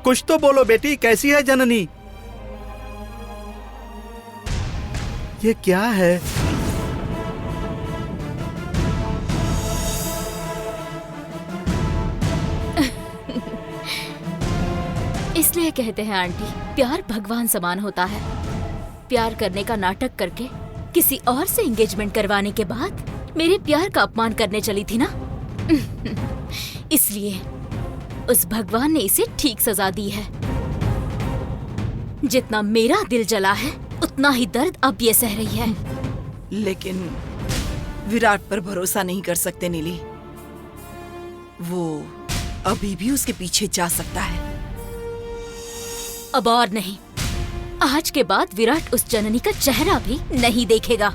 कुछ तो बोलो बेटी, कैसी है जननी? ये क्या है? इसलिए कहते हैं आंटी, प्यार भगवान समान होता है। प्यार करने का नाटक करके किसी और से एंगेजमेंट करवाने के बाद मेरे प्यार का अपमान करने चली थी ना। इसलिए उस भगवान ने इसे ठीक सजा दी है। जितना मेरा दिल जला है उतना ही दर्द अब ये सह रही है। लेकिन विराट पर भरोसा नहीं कर सकते नीली। वो अभी भी उसके पीछे जा सकता है। अब और नहीं, आज के बाद विराट उस जननी का चेहरा भी नहीं देखेगा।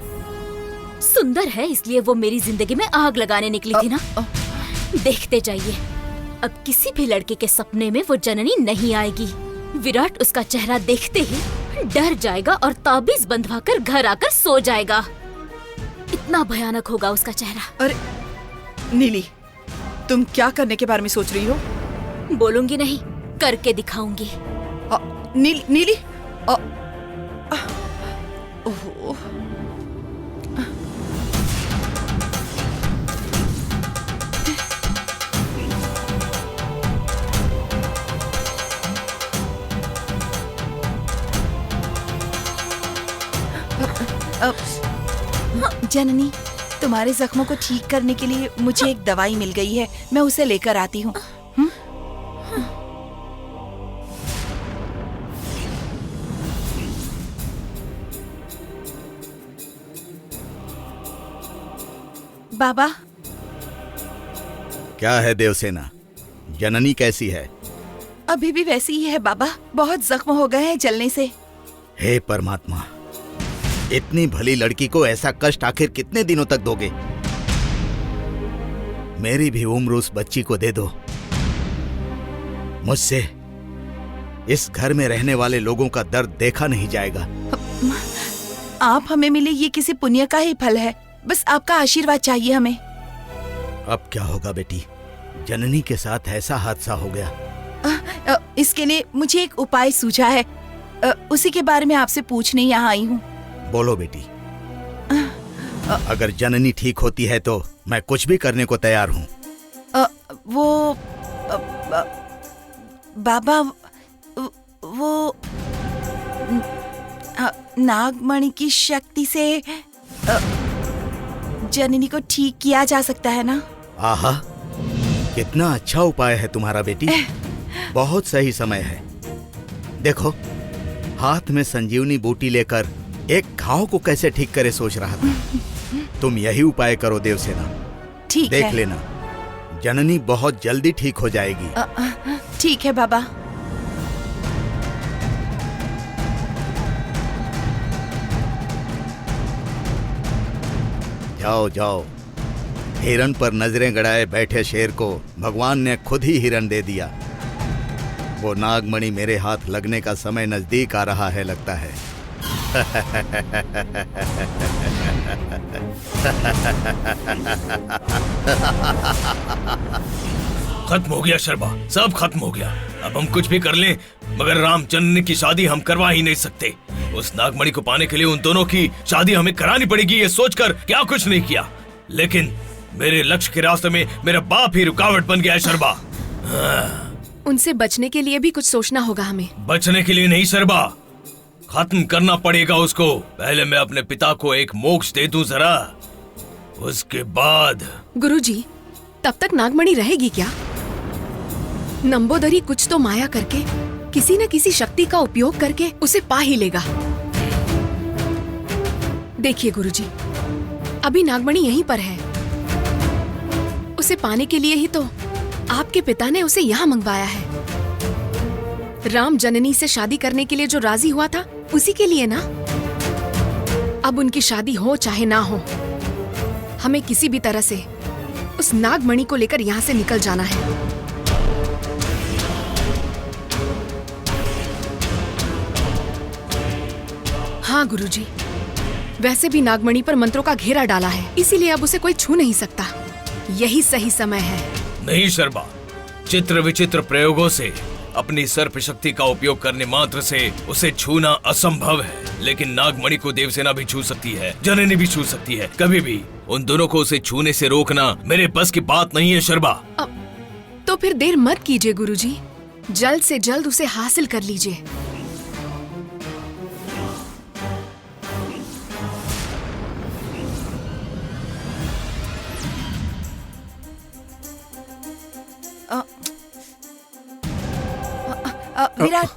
सुंदर है इसलिए वो मेरी जिंदगी में आग लगाने निकली थी ना। देखते जाइए, अब किसी भी लड़के के सपने में वो जननी नहीं आएगी। विराट उसका चेहरा देखते ही डर जाएगा और ताबीज बंधवाकर घर आकर सो जाएगा। इतना भयानक होगा उसका चेहरा। अरे नीली, तुम क्या करने के बारे में सोच रही हो? बोलूंगी नहीं, करके दिखाऊंगी। नीली, नीली, ओह, जननी, तुम्हारे जख्मों को ठीक करने के लिए मुझे एक दवाई मिल गई है, मैं उसे लेकर आती हूँ। बाबा। क्या है देवसेना, जननी कैसी है? अभी भी वैसी ही है बाबा, बहुत जख्म हो गए हैं जलने से। हे परमात्मा, इतनी भली लड़की को ऐसा कष्ट आखिर कितने दिनों तक दोगे? मेरी भी उम्र उस बच्ची को दे दो। मुझसे इस घर में रहने वाले लोगों का दर्द देखा नहीं जाएगा। आप हमें मिले ये किसी पुण्य का ही फल है, बस आपका आशीर्वाद चाहिए हमें। अब क्या होगा बेटी, जननी के साथ ऐसा हादसा हो गया। इसके लिए मुझे एक उपाय सूझा है, उसी के बारे में आपसे पूछने यहाँ आई हूँ। बोलो बेटी। अगर जननी ठीक होती है तो मैं कुछ भी करने को तैयार हूँ। वो बाबा, वो नागमणि की शक्ति से जननी को ठीक किया जा सकता है ना? आहा, कितना अच्छा उपाय है तुम्हारा बेटी। बहुत सही समय है। देखो, हाथ में संजीवनी बूटी लेकर एक घाव को कैसे ठीक करे सोच रहा था। तुम यही उपाय करो देवसेना। ठीक है। देख लेना, जननी बहुत जल्दी ठीक हो जाएगी। ठीक है बाबा। जाओ जाओ, हिरन पर नजरें गड़ाए बैठे शेर को भगवान ने खुद ही हिरन दे दिया। वो नागमणि मेरे हाथ लगने का समय नजदीक आ रहा है लगता है। खत्म हो गया शर्मा, सब खत्म हो गया। अब हम कुछ भी कर लें मगर राम जननी की शादी हम करवा ही नहीं सकते। उस नागमणि को पाने के लिए उन दोनों की शादी हमें करानी पड़ेगी, ये सोचकर क्या कुछ नहीं किया। लेकिन मेरे लक्ष्य के रास्ते में मेरा बाप ही रुकावट बन गया है शर्मा। उनसे बचने के लिए भी कुछ सोचना होगा हमें। बचने के लिए नहीं शर्मा, खत्म करना पड़ेगा उसको। पहले मैं अपने पिता को एक मोक्ष दे दूं जरा, उसके बाद। गुरुजी, तब तक नागमणि रहेगी क्या? नंबोदरी कुछ तो माया करके, किसी न किसी शक्ति का उपयोग करके उसे पा ही लेगा। देखिए गुरुजी, अभी नागमणि यहीं पर है। उसे पाने के लिए ही तो आपके पिता ने उसे यहाँ मंगवाया है। राम जननी से शादी करने के लिए जो राजी हुआ था, उसी के लिए ना। अब उनकी शादी हो चाहे ना हो, हमें किसी भी तरह से उस नागमणि को लेकर यहाँ से निकल जाना है। हाँ गुरुजी, वैसे भी नागमणि पर मंत्रों का घेरा डाला है, इसीलिए अब उसे कोई छू नहीं सकता। यही सही समय है। नहीं शर्मा, चित्र विचित्र प्रयोगों से अपनी सर्प शक्ति का उपयोग करने मात्र से उसे छूना असंभव है, लेकिन नागमणि को देवसेना भी छू सकती है, जननी भी छू सकती है। कभी भी उन दोनों को उसे छूने से रोकना मेरे बस की बात नहीं है शर्मा। तो फिर देर मत कीजिए गुरुजी, जल्द से जल्द उसे हासिल कर लीजिए। विराट,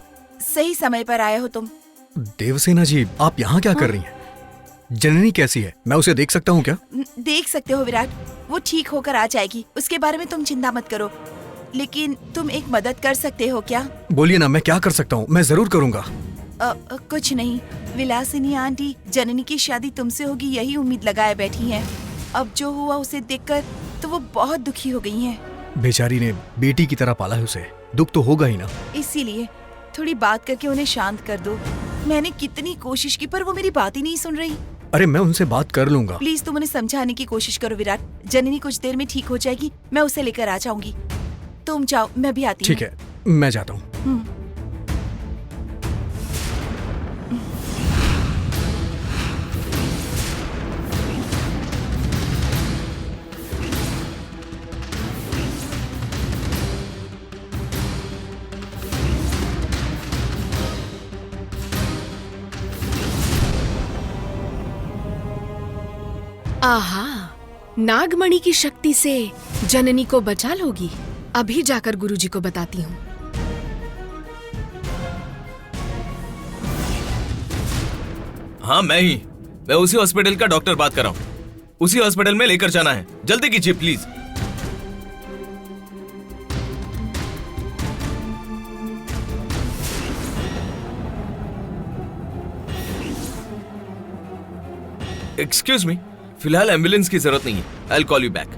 सही समय पर आए हो तुम। देवसेना जी, आप यहाँ क्या कर रही हैं? जननी कैसी है? मैं उसे देख सकता हूँ क्या? देख सकते हो विराट, वो ठीक होकर आ जाएगी, उसके बारे में तुम चिंता मत करो। लेकिन तुम एक मदद कर सकते हो क्या? बोलिए ना, मैं क्या कर सकता हूँ? मैं जरूर करूँगा। कुछ नहीं, विलासिनी आंटी जननी की शादी तुमसे होगी यही उम्मीद लगाए बैठी हैं। अब जो हुआ उसे देखकर तो वो बहुत दुखी हो गई हैं। बेचारी ने बेटी की तरह पाला है उसे, दुख तो होगा ही ना। इसीलिए थोड़ी बात करके उन्हें शांत कर दो। मैंने कितनी कोशिश की पर वो मेरी बात ही नहीं सुन रही। अरे मैं उनसे बात कर लूंगा। प्लीज तुम उन्हें समझाने की कोशिश करो विराट। जननी कुछ देर में ठीक हो जाएगी, मैं उसे लेकर आ जाऊंगी। तुम जाओ, मैं भी आती हूँ। ठीक है, मैं जाता हूँ। आहा, नागमणि की शक्ति से जननी को बचा लोगी। अभी जाकर गुरुजी को बताती हूँ। हाँ मैं उसी हॉस्पिटल का डॉक्टर बात कर रहा हूँ। उसी हॉस्पिटल में लेकर जाना है, जल्दी कीजिए प्लीज। एक्सक्यूज मी, फिलहाल एम्बुलेंस की जरूरत नहीं है। I will call you back.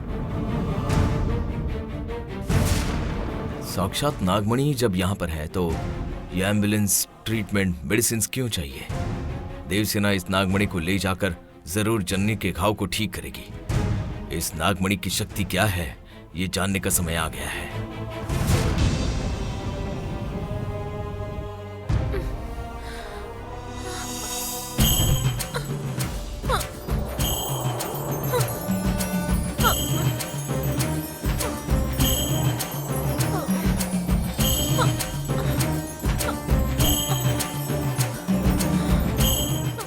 साक्षात नागमणि जब यहाँ पर है तो ये एम्बुलेंस, ट्रीटमेंट, मेडिसिन क्यों चाहिए? देवसेना इस नागमणि को ले जाकर जरूर जननी के घाव को ठीक करेगी। इस नागमणि की शक्ति क्या है ये जानने का समय आ गया है।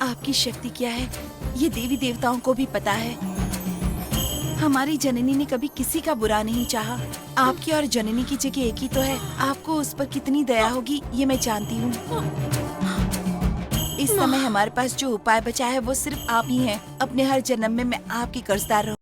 आपकी शक्ति क्या है ये देवी देवताओं को भी पता है। हमारी जननी ने कभी किसी का बुरा नहीं चाहा। आपकी और जननी की जगह एक ही तो है। आपको उस पर कितनी दया होगी ये मैं जानती हूँ। इस समय हमारे पास जो उपाय बचा है वो सिर्फ आप ही हैं। अपने हर जन्म में मैं आपकी कर्जदार रहूं।